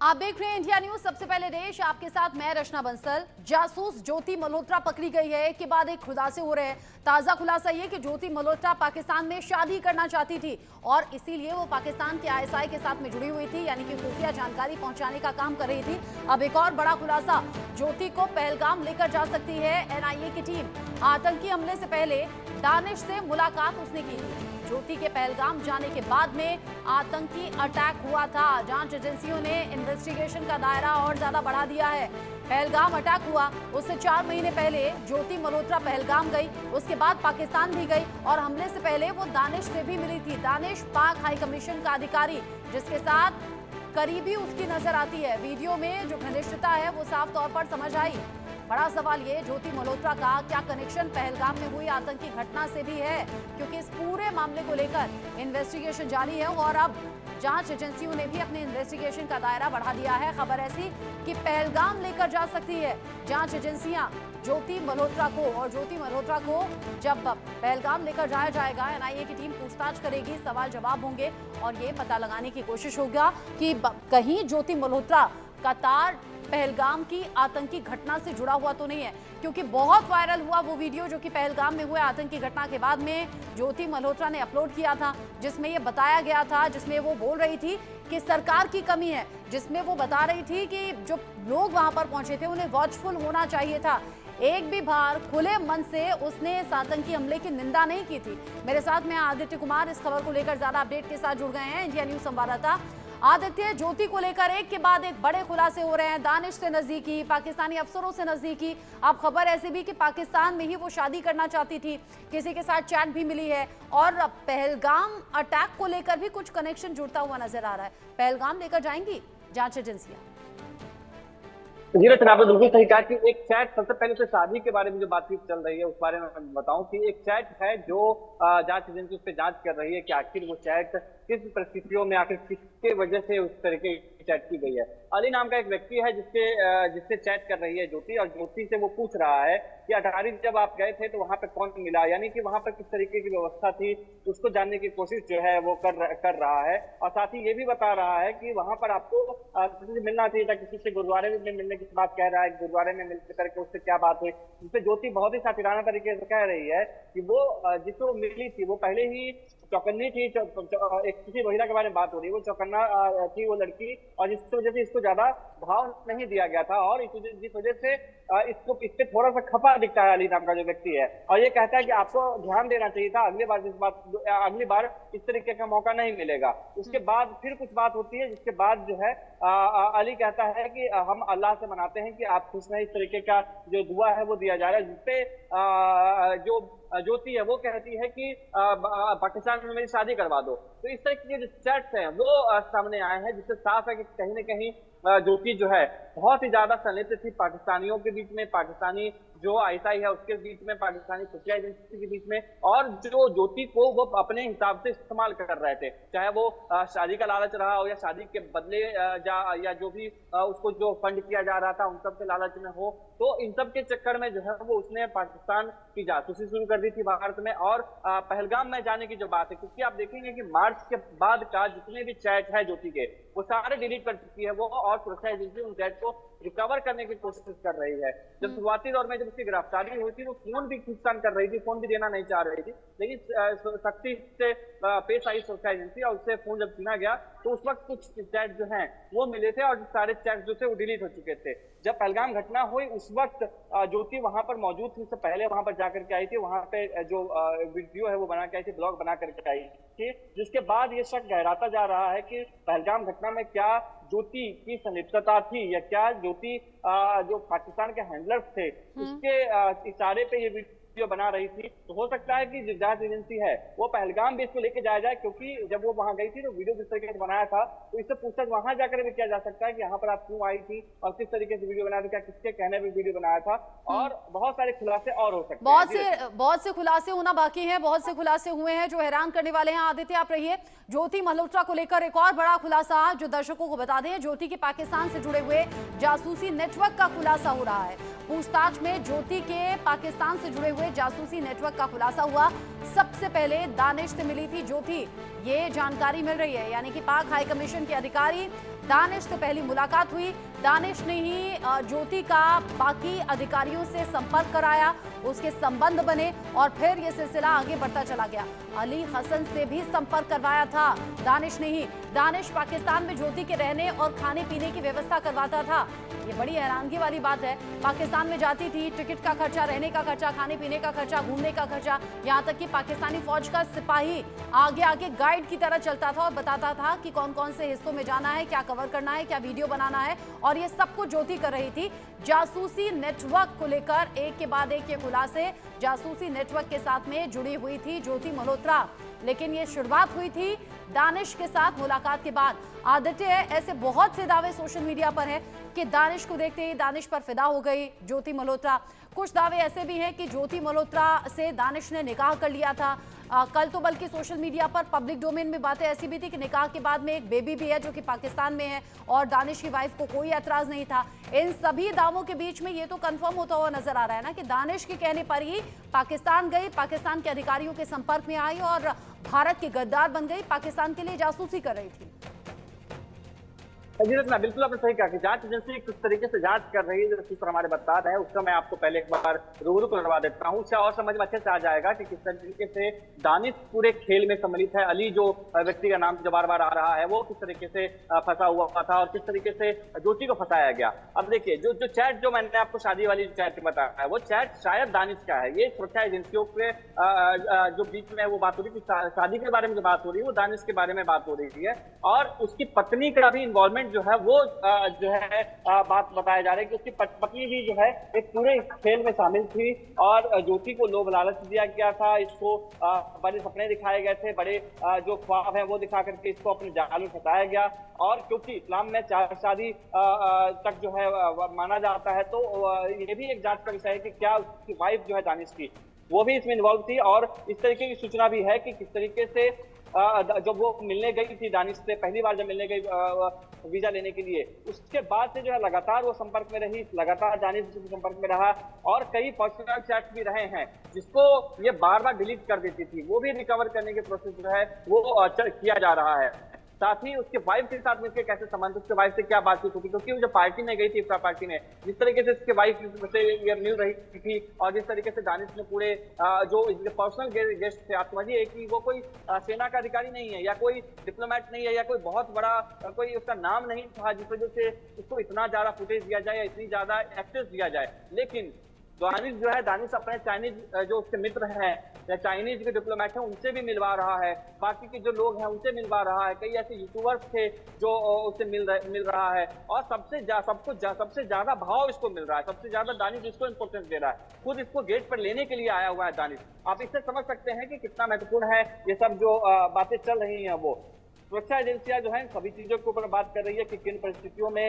आप देख रहे हैं इंडिया न्यूज। सबसे पहले देश, आपके साथ मैं रचना बंसल। जासूस ज्योति मल्होत्रा पकड़ी गई है। एक के बाद एक खुलासे हो रहे हैं। ताजा खुलासा ये कि ज्योति मल्होत्रा पाकिस्तान में शादी करना चाहती थी और इसीलिए वो पाकिस्तान के आईएसआई के साथ में जुड़ी हुई थी, यानी कि खुफिया जानकारी पहुंचाने का काम कर रही थी। अब एक और बड़ा खुलासा, ज्योति को पहलगाम लेकर जा सकती है एनआईए की टीम। आतंकी हमले से पहले दानिश से मुलाकात उसने की थी। ज्योति के पहलगाम जाने के बाद में आतंकी अटैक हुआ था। जांच एजेंसियों ने इन्वेस्टिगेशन का दायरा और ज्यादा बढ़ा दिया है। पहलगाम अटैक हुआ उससे 4 महीने पहले ज्योति मल्होत्रा पहलगाम गई, उसके बाद पाकिस्तान भी गई और हमले से पहले वो दानिश से भी मिली थी। दानिश पाक हाई कमीशन का अधिकारी जिसके साथ करीबी उसकी नजर आती है। वीडियो में जो घनिष्ठता है वो साफ तौर पर समझ आई। बड़ा सवाल ये, ज्योति मल्होत्रा का क्या कनेक्शन पहलगाम में हुई आतंकी घटना से भी है, क्योंकि इस पूरे मामले को लेकर इन्वेस्टिगेशन जारी है और अब जांच एजेंसियों ने भी अपने इन्वेस्टिगेशन का दायरा बढ़ा दिया है। खबर ऐसी कि पहलगाम लेकर जा सकती है जांच एजेंसियां ज्योति मल्होत्रा को, और ज्योति मल्होत्रा को जब पहलगाम लेकर जाया जाएगा एनआईए की टीम पूछताछ करेगी, सवाल जवाब होंगे और ये पता लगाने की कोशिश होगा कि कहीं ज्योति मल्होत्रा का तार पहलगाम की आतंकी घटना से जुड़ा हुआ तो नहीं है, क्योंकि बहुत वायरल हुआ वो वीडियो जो कि पहलगाम में हुए आतंकी घटना के बाद में ज्योति मल्होत्रा ने अपलोड किया था, जिसमें ये बताया गया था, जिसमें वो बोल रही थी कि सरकार की कमी है, जिसमें वो बता रही थी कि जो लोग वहां पर पहुंचे थे उन्हें वॉचफुल होना चाहिए था। एक भी बार खुले मन से उसने इस आतंकी हमले की निंदा नहीं की थी। मेरे साथ में आदित्य कुमार इस खबर को लेकर ज्यादा अपडेट के साथ जुड़ गए हैं, इंडिया न्यूज संवाददाता आदित्य। ज्योति को लेकर एक के बाद एक बड़े खुलासे हो रहे हैं, दानिश से नजदीकी, पाकिस्तानी अफसरों से नजदीकी। अब खबर ऐसी भी कि पाकिस्तान में ही वो शादी करना चाहती थी, किसी के साथ चैट भी मिली है और पहलगाम अटैक को लेकर भी कुछ कनेक्शन जुड़ता हुआ नजर आ रहा है। पहलगाम लेकर जाएंगी जांच एजेंसियां। जी रचना, आपने बिल्कुल सही कहा कि एक चैट, सबसे पहले तो शादी के बारे में जो बातचीत चल रही है उस बारे में मैं बताऊं कि एक चैट है जो जांच एजेंसी उस पर जांच कर रही है कि आखिर वो चैट किस परिस्थितियों में, आखिर किसके वजह से उस तरीके की चैट की गई है। अली नाम का एक व्यक्ति है जिससे चैट कर रही है ज्योति, और ज्योति से वो पूछ रहा है कि अटारी जब आप गए थे तो वहां पे कौन मिला, यानी कि वहां पर किस तरीके की व्यवस्था थी, उसको जानने की कोशिश जो है वो कर रहा है। और साथ ही ये भी बता रहा है कि वहां पर आपको किसी से मिलना चाहिए था, किसी से गुरुद्वारे में मिलने की बात कह रहा है, गुरुद्वारे में मिलकर करके उससे क्या बात हुई, जिसपे ज्योति बहुत ही सातिराना तरीके से कह रही है कि वो जिससे वो मिली थी वो पहले ही चौकन्नी थी। एक किसी महिला के बारे में बात हो रही है, वो चौकन्ना थी वो लड़की, और जिसकी वजह से इसको ज्यादा भाव नहीं दिया गया था और जिस वजह से इसको इससे थोड़ा सा खफा दिखता है अली नाम का जो व्यक्ति है। और ये कहता है कि आपको ध्यान देना चाहिए था, अगली बार इस तरीके का मौका नहीं मिलेगा। उसके बाद फिर कुछ बात होती है, जिसके बाद जो है अली कहता है कि हम अल्लाह से मनाते हैं कि आप खुश नहीं, इस तरीके का जो दुआ है वो दिया जा रहा है, जिसपे जो ज्योति है वो कहती है कि पाकिस्तान में मेरी शादी करवा दो। तो इस तरह के जो चैट्स हैं वो सामने आए हैं, जिससे साफ है कि कहीं न कहीं ज्योति जो है बहुत ही ज्यादा संलिप्त थी पाकिस्तानियों के बीच में, पाकिस्तानी जो आईएसआई है उसके बीच में, पाकिस्तानी खुफिया एजेंसी के बीच में, और जो ज्योति को वो अपने हिसाब से इस्तेमाल कर रहे थे, चाहे वो शादी का लालच रहा हो या शादी के बदले या जो भी उसको जो फंड किया जा रहा था उन सब के लालच में हो। तो इन सब के चक्कर में जो है वो उसने पाकिस्तान की जासूसी शुरू कर दी थी भारत में, और पहलगाम में जाने की जो बात है, क्योंकि आप देखेंगे कि मार्च के बाद का जितने भी चैट है ज्योति के वो सारे डिलीट कर चुकी है वो, और सुरक्षा एजेंसी उन चैट को रिकवर करने की कोशिश कर रही है। जब शुरुआती दौर में जब उसकी गिरफ्तारी हुई थी वो फोन भी खींचतान कर रही थी, फोन भी देना नहीं चाह रही थी, लेकिन सख्ती से पेश आई सुरक्षा एजेंसी और उससे फोन जब छीना गया तो उस वक्त कुछ चैट जो हैं वो मिले थे और सारे चैट जो थे वो डिलीट हो चुके थे। जब पहलगाम घटना हुई उस वक्त ज्योति वहां पर मौजूद थी, उससे पहले वहां पर जाकर के आई थी, वहां पे जो वीडियो है वो बना के आई थी, ब्लॉग बना करके आई थी, जिसके बाद ये शक गहराता जा रहा है कि पहलगाम घटना में क्या ज्योति की संलिप्तता थी या क्या ज्योति जो पाकिस्तान के हैंडलर्स थे उसके इशारे पे ये वीडियो बना रही थी। तो हो सकता है कि जो जांच एजेंसी है वो पहलगाम भी इसको लेके जाया जाए, क्योंकि जब वो वहां गई थी तो वीडियो किस तरीके से बनाया था, तो इससे पूछताछ वहां जाकर भी किया जा सकता है कि यहाँ पर आप क्यों आई थी और किस तरीके से वीडियो बनाया था, क्या किसके कहने पर वीडियो बनाया था, और बहुत सारे खुलासे और हो सकते हैं। बहुत से खुलासे होना बाकी है, बहुत से खुलासे हुए हैं जो हैरान करने वाले हैं। आदित्य आप रहिए। ज्योति मल्होत्रा को लेकर एक और बड़ा खुलासा जो दर्शकों को बता दें, ज्योति के पाकिस्तान से जुड़े हुए जासूसी नेटवर्क का खुलासा हो रहा है। पूछताछ में ज्योति के पाकिस्तान से जुड़े हुए जासूसी नेटवर्क का खुलासा हुआ। सबसे पहले दानिश से मिली थी ज्योति, ये जानकारी मिल रही है। यानी कि पाक हाई कमीशन के अधिकारी दानिश से पहली मुलाकात हुई। दानिश ने ही ज्योति का बाकी अधिकारियों से संपर्क कराया, उसके संबंध बने और फिर ये सिलसिला आगे बढ़ता चला गया। अली हसन से भी संपर्क करवाया था दानिश ने ही। दानिश पाकिस्तान में ज्योति के रहने और खाने पीने की व्यवस्था करवाता था। ये बड़ी हैरानगी वाली बात है। पाकिस्तान में जाती थी, टिकट का खर्चा, रहने का खर्चा, खाने पीने का खर्चा, घूमने का खर्चा, यहाँ तक कि पाकिस्तानी फौज का सिपाही आगे आगे गाइड की तरह चलता था और बताता था कि कौन कौन से हिस्सों में जाना है, क्या कवर करना है, क्या वीडियो बनाना है। और ये सब कुछ ज्योति कर रही थी। जासूसी नेटवर्क को लेकर एक के बाद एक ये खुलासे। जासूसी नेटवर्क के साथ में जुड़ी हुई थी ज्योति मल्होत्रा, लेकिन ये शुरुआत हुई थी दानिश के साथ मुलाकात के बाद। आदित्य, ऐसे बहुत से दावे सोशल मीडिया पर हैं कि दानिश को देखते ही दानिश पर फिदा हो गई ज्योति मल्होत्रा। कुछ दावे ऐसे भी हैं कि ज्योति मल्होत्रा से दानिश ने निकाह कर लिया था। कल तो बल्कि सोशल मीडिया पर पब्लिक डोमेन में बातें ऐसी भी थी कि निकाह के बाद में एक बेबी भी है जो कि पाकिस्तान में है और दानिश की वाइफ को कोई एतराज नहीं था। इन सभी दावों के बीच में ये तो कंफर्म होता हुआ नजर आ रहा है ना कि दानिश के कहने पर ही पाकिस्तान गई, पाकिस्तान के अधिकारियों के संपर्क में आई और भारत की गद्दार बन गई, पाकिस्तान के लिए जासूसी कर रही थी। जी रत्ना, बिल्कुल आपने सही कहा कि जांच एजेंसी किस तरीके से जांच कर रही है, जो सूत्र हमारे बता रहे हैं, उसका मैं आपको पहले एक बार रूबरू करवा देता हूँ। उससे और समझ में अच्छे से आ जाएगा कि किस तरीके से दानिश पूरे खेल में सम्मिलित है। अली जो व्यक्ति का नाम जो बार बार आ रहा है, वो किस तरीके से फंसा हुआ था और किस तरीके से ज्योति को फंसाया गया। अब देखिए, जो चैट जो मैंने आपको शादी वाली चैट बताया है, वो चैट शायद दानिश का है। ये सुरक्षा एजेंसियों के जो बीच में वो बात हो रही थी, शादी के बारे में जो बात हो रही है, वो दानिश के बारे में बात हो रही है और उसकी पत्नी का भी इन्वॉल्वमेंट जो है वो जो है बात बताया जा रहा है कि उसकी पत्नी भी जो है एक पूरे खेल में शामिल थी और ज्योति को लोभ लालच दिया गया था। इसको बड़े सपने दिखाए गए थे, बड़े जो ख्वाब हैं वो दिखा करके इसको अपने जाल में फंसाया गया। और क्योंकि इस्लाम में 4 शादी तक जो है माना जाता है, तो ये भी एक जांच का विषय है कि क्या उसकी वाइफ जो है दानिश की, वो भी इसमें इन्वॉल्व थी। और इस तरीके की सूचना भी है कि किस तरीके से जब वो मिलने गई थी दानिश से, पहली बार जब मिलने गई वीजा लेने के लिए, उसके बाद से जो है लगातार वो संपर्क में रही, लगातार दानिश के संपर्क में रहा और कई पर्सनल चैट भी रहे हैं जिसको ये बार बार डिलीट कर देती थी। वो भी रिकवर करने के प्रोसेस जो है वो किया जा रहा है। साथ ही उसके वाइफ के साथ मिलकर कैसे संबंध, उसके वाइफ से क्या बातचीत होती, क्योंकि वो जो पार्टी में गई थी, इफ्तार पार्टी में, जिस तरीके से उसके वाइफ से ये मिल रही थी और जिस तरीके से दानिश ने पूरे जो पर्सनल गेस्ट थे, आप समझिए कि वो कोई सेना का अधिकारी नहीं है या कोई डिप्लोमेट नहीं है या कोई बहुत बड़ा कोई उसका नाम नहीं था जिस वजह से उसको इतना ज्यादा फुटेज दिया जाए या इतनी ज्यादा एक्सेस दिया जाए। लेकिन दानिश जो है, दानिश अपने चाइनीज जो उसके मित्र हैं या चाइनीज के डिप्लोमेट हैं उनसे भी मिलवा रहा है, बाकी के जो लोग हैं उनसे मिलवा रहा है, कई ऐसे यूट्यूबर्स थे जो उससे मिल रहा है और सबसे ज्यादा भाव इसको मिल रहा है, सबसे ज्यादा दानिश इसको इंपोर्टेंस दे रहा है, खुद इसको गेट पर लेने के लिए आया हुआ है दानिश। आप इससे समझ सकते हैं कि कितना महत्वपूर्ण है ये सब जो बातें चल रही हैं। वो सुरक्षा एजेंसियां जो है सभी चीजों के ऊपर बात कर रही है कि किन परिस्थितियों में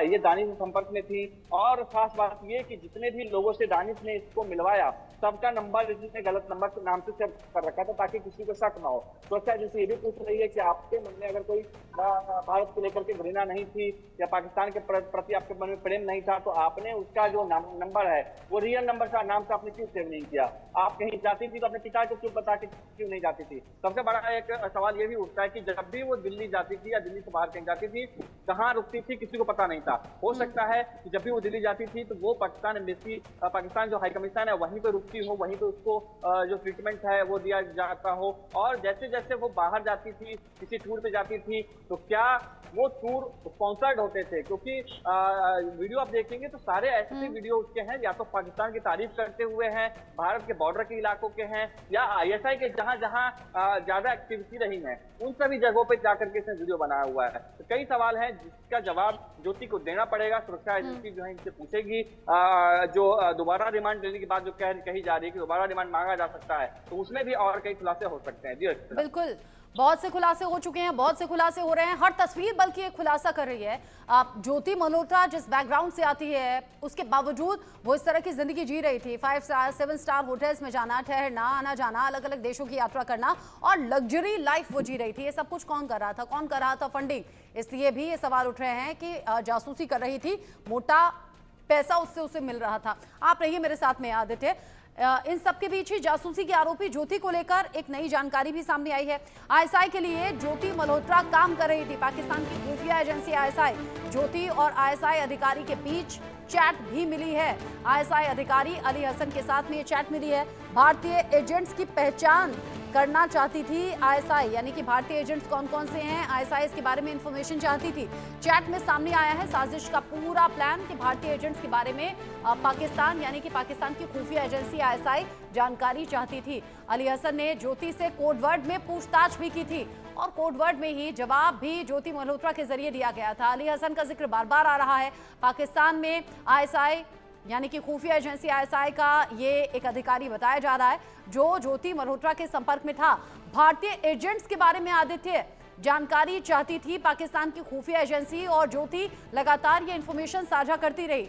ये दानिश के संपर्क में थी और खास बात ये कि जितने भी लोगों से दानिश ने इसको मिलवाया सबका नंबर इसने गलत नंबर के नाम से सेव कर रखा था ताकि किसी को शक ना हो। सुरक्षा एजेंसी ये भी पूछ रही है कि आपके मन में अगर कोई भारत को लेकर के घृणा नहीं थी या पाकिस्तान के प्रति आपके मन में प्रेम नहीं था, तो आपने उसका जो नंबर है वो रियल नंबर का नाम से आपने क्यों सेव नहीं किया? आप कहीं जाती थी तो अपने पिता को क्यों बता के क्यों नहीं जाती थी? सबसे बड़ा एक सवाल ये भी उठता है कि जब भी वो दिल्ली जाती थी या दिल्ली से बाहर कहीं जाती थी, कहाँ रुकती थी किसी को पता नहीं था। हो सकता है कि जब भी वो दिल्ली जाती थी तो वो पाकिस्तान एम्बेसी, पाकिस्तान जो हाई कमीशन है वहीं पे रुकती हो, वहीं पे उसको जो ट्रीटमेंट है वो दिया जाता हो। और जैसे जैसे वो बाहर जाती थी, किसी टूर पे जाती थी, तो क्या वो टूर स्पॉन्सर्ड होते थे? क्योंकि वीडियो आप देखेंगे तो सारे ऐसे वीडियो उसके हैं या तो पाकिस्तान की तारीफ करते हुए हैं, भारत के बॉर्डर के इलाकों के हैं या ISI के जहां जहां ज्यादा एक्टिविटी रही है उन सभी जगहों पे जाकर के इसने वीडियो बनाया हुआ है। तो कई सवाल हैं जिसका जवाब ज्योति को देना पड़ेगा। सुरक्षा एजेंसी जो है इनसे पूछेगी। जो दोबारा रिमांड लेने की बात जो कही जा रही है कि दोबारा रिमांड मांगा जा सकता है, तो उसमें भी और कई खुलासे हो सकते हैं। जी बिल्कुल, बहुत से खुलासे हो चुके हैं, बहुत से खुलासे हो रहे हैं। हर तस्वीर बल्कि एक खुलासा कर रही है। ज्योति मल्होत्रा जिस बैकग्राउंड से आती है उसके बावजूद वो इस तरह की जिंदगी जी रही थी। 5 स्टार 7 स्टार होटल्स में जाना, ठहरना, आना जाना, अलग अलग देशों की यात्रा करना और लग्जरी लाइफ वो जी रही थी। ये सब कुछ कौन कर रहा था? कौन कर रहा था फंडिंग? इसलिए भी ये सवाल उठ रहे हैं कि जासूसी कर रही थी। मोटा पैसा उससे उसे मिल रहा था। आप रहिए मेरे साथ में आदित्य। इन सब के बीच ही जासूसी के आरोपी ज्योति को लेकर एक नई जानकारी भी सामने आई है। आईएसआई के लिए ज्योति मल्होत्रा काम कर रही थी। पाकिस्तान की खुफिया एजेंसी आईएसआई ज्योति और आईएसआई अधिकारी के बीच चैट भी मिली है। आईएसआई अधिकारी अली हसन के साथ में ये चैट मिली है। भारतीय एजेंट्स की पहचान करना चाहती थी आईएसआई, यानी कि भारतीय एजेंट्स कौन कौन से हैं, आईएसआई इसके बारे में इंफॉर्मेशन चाहती थी। चैट में सामने आया है साजिश का पूरा प्लान कि भारतीय एजेंट्स के बारे में पाकिस्तान यानी कि पाकिस्तान की खुफिया एजेंसी आईएसआई जानकारी चाहती थी। अली हसन ने ज्योति से कोडवर्ड में पूछताछ भी की थी और कोडवर्ड में ही जवाब भी ज्योति मल्होत्रा के जरिए दिया गया था। अली हसन का जिक्र बार बार आ रहा है। पाकिस्तान में आईएसआई यानी कि खुफिया एजेंसी आईएसआई का ये एक अधिकारी बताया जा रहा है जो ज्योति मल्होत्रा के संपर्क में था। भारतीय एजेंट्स के बारे में आदित्य जानकारी चाहती थी पाकिस्तान की खुफिया एजेंसी और ज्योति लगातार ये इंफॉर्मेशन साझा करती रही।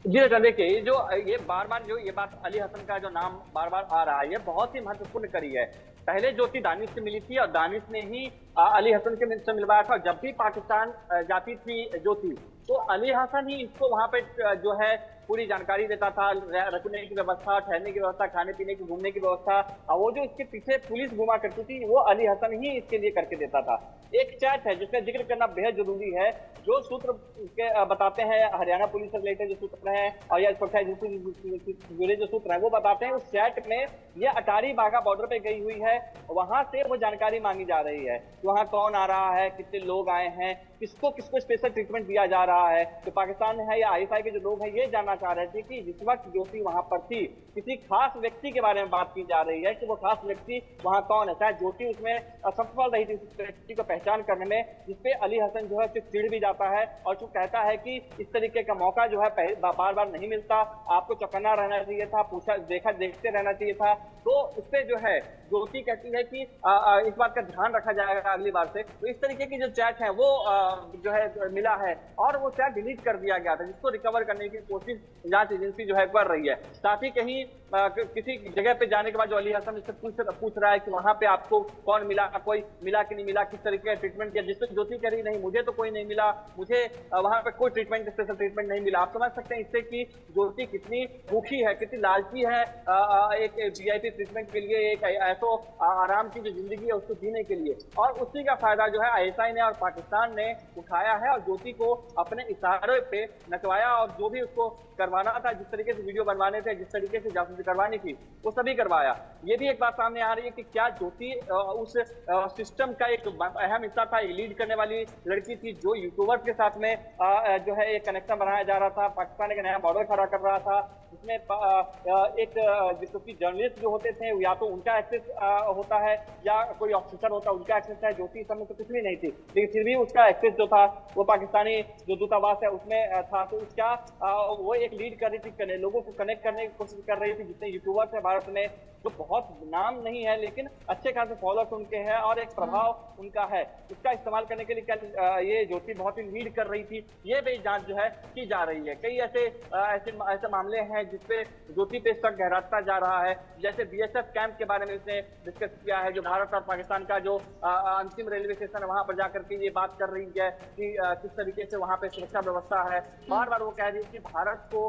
जी बेटा, देखिए जो ये बार बार जो ये बात अली हसन का जो नाम बार बार आ रहा है, ये बहुत ही महत्वपूर्ण कड़ी है। पहले ज्योति दानिश से मिली थी और दानिश ने ही अली हसन के से मिलवाया था। जब भी पाकिस्तान जाती थी ज्योति तो अली हसन ही इसको वहां पे जो है पूरी जानकारी देता था, रखने की व्यवस्था, ठहरने की व्यवस्था, खाने पीने की, घूमने की व्यवस्था। वो जो इसके पीछे पुलिस घुमा करती थी वो अली हसन ही इसके लिए करके देता था। एक चैट है जिसका जिक्र करना बेहद जरूरी है। जो सूत्र के बताते हैं हरियाणा पुलिस से रिलेटेड जो सूत्र हैं और या सुरक्षा एजेंसी से जुड़े जो सूत्र हैं वो बताते हैं, उस चैट में ये अटारी बाघा बॉर्डर पे गई हुई है, वहां से वो जानकारी मांगी जा रही है। वहां कौन आ रहा है, कितने लोग आए हैं, किसको किसको स्पेशल ट्रीटमेंट दिया जा रहा है। तो पाकिस्तान है या आईएसआई के जो लोग हैं ये जानना चाह रहे थे कि जिस वक्त ज्योति वहां पर थी किसी खास व्यक्ति के बारे में बात की जा रही है कि वो खास व्यक्ति वहां कौन है। शायद ज्योति उसमें असफल रही थी उस व्यक्ति को पहचान करने में, जिसपे अली हसन जो है चिढ़ भी जाता है और जो कहता है कि इस तरीके का मौका जो है बार बार नहीं मिलता, आपको चौकन्ना रहना चाहिए था, देखते रहना चाहिए था। तो उससे जो है ज्योति कहती है कि इस बात का ध्यान रखा जाएगा अगली बार से। तो इस तरीके की जो चैट है वो जो है मिला है और वो चैट डिलीट कर दिया गया था, जिसको रिकवर करने की कोशिश जांच एजेंसी जो है कर रही है। साथ ही कहीं किसी जगह पे जाने के बाद जो अली हसन इससे पूछ रहा है कि वहां पे आपको कौन मिला, कोई मिला कि नहीं मिला, किस तरीके का ट्रीटमेंट किया, जिससे ज्योति कह रही नहीं मुझे तो कोई नहीं मिला, मुझे वहां पे कोई ट्रीटमेंट स्पेशल ट्रीटमेंट नहीं मिला। आप समझ सकते हैं इससे कि ज्योति कितनी भूखी है, कितनी लालची है एक वीआईपी ट्रीटमेंट के लिए, एक ऐसो आराम की जो जिंदगी है उसको जीने के लिए। और उसी का फायदा जो है आईएसआई ने और पाकिस्तान ने उठाया है और ज्योति को अपने इशारे पे नचवाया और जो भी उसको करवाना था, जिस तरीके से वीडियो बनवाने थे, जिस तरीके से जासूसी करवानी थी, वो सभी करवाया। ये भी एक बात सामने आ रही है कि क्या ज्योति उस सिस्टम का एक अहम हिस्सा था, लीड करने वाली लड़की थी जो यूट्यूबर्स के साथ में जो है एक कनेक्शन बनाया जा रहा था, पाकिस्तान एक नया बॉर्डर खड़ा कर रहा था, जिसमें एक जिसकी जर्नलिस्ट जो होते थे या तो उनका एक्सेस होता है या कोई ऑफिसर होता है उनका एक्सेस है। ज्योति समय तो कुछ भी नहीं थी, लेकिन फिर भी उसका एक्सेस जो था वो पाकिस्तानी जो दूतावास है उसमें था। तो उसका वो एक लीड कर रही थी, लोगों को कनेक्ट करने की कोशिश कर रही थी। जितने यूट्यूबर्स है भारत में जो बहुत नाम नहीं है लेकिन अच्छे खासे फॉलोअर्स उनके हैं और एक प्रभाव उनका है, उसका इस्तेमाल करने के लिए क्या ये ज्योति बहुत ही लीड कर रही थी। ये भी जांच जो है की जा रही है। कई ऐसे मामले हैं जिसपे ज्योति पे शक गहराता जा रहा है, जैसे बीएसएफ कैंप के बारे में उसने डिस्कस किया है, जो भारत और पाकिस्तान का जो अंतिम रेलवे स्टेशन है वहां पर जाकर के ये बात कर रही है कि किस तरीके से वहां पे सुरक्षा व्यवस्था है। बार बार वो कह रही है कि भारत को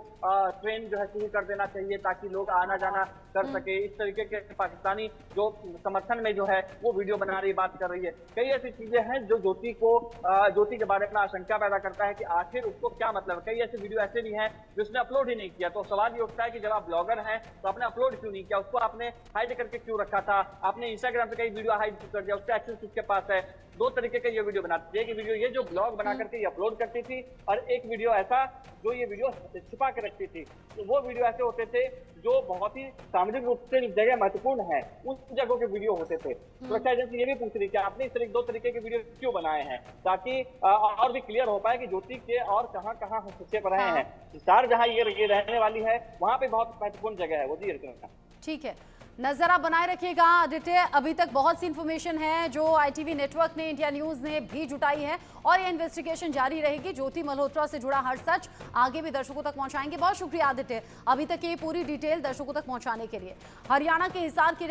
ट्रेन जो है शुरू कर देना चाहिए ताकि लोग आना जाना कर सके। इस तरीके के पाकिस्तानी जो समर्थन में जो है वो वीडियो बना रही, बात कर रही है। कई ऐसी चीजें हैं जो ज्योति के बारे में आशंका पैदा करता है कि आखिर उसको क्या मतलब। कई ऐसे वीडियो ऐसे भी हैं जो उसने अपलोड ही नहीं किया। तो सवाल ये उठता है कि जब आप ब्लॉगर हैं तो आपने अपलोड क्यों नहीं किया, उसको आपने हाइड करके क्यों रखा था, आपने इंस्टाग्राम पे कई वीडियो हाइड कर दिया, उसका एक्सेस उसके पास है। दो तरीके के ये वीडियो बनाती है, एक वीडियो ये जो ब्लॉग बना करके ये अपलोड करती थी और एक वीडियो ऐसा जो ये वीडियो छिपा के रखती थी। तो वो वीडियो ऐसे होते थे जो बहुत ही सामाजिक रूप से जगह महत्वपूर्ण है उन जगहों के वीडियो होते थे। सुरक्षा एजेंसी ये भी पूछ रही कि आपने इस दो तरीके के वीडियो क्यों बनाए हैं, ताकि और भी क्लियर हो पाए कि ज्योति के और कहाँ हस्तक्षेप रहे हैं। विस्तार जहाँ ये रहने वाली है वहां पे बहुत महत्वपूर्ण जगह है वो जी। ठीक है, नजर आप बनाए रखिएगा आदित्य। अभी तक बहुत सी इंफॉर्मेशन है जो आईटीवी नेटवर्क ने, इंडिया न्यूज ने भी जुटाई है और ये इन्वेस्टिगेशन जारी रहेगी। ज्योति मल्होत्रा से जुड़ा हर सच आगे भी दर्शकों तक पहुंचाएंगे। बहुत शुक्रिया आदित्य, अभी तक ये पूरी डिटेल दर्शकों तक पहुंचाने के लिए। हरियाणा के हिसार की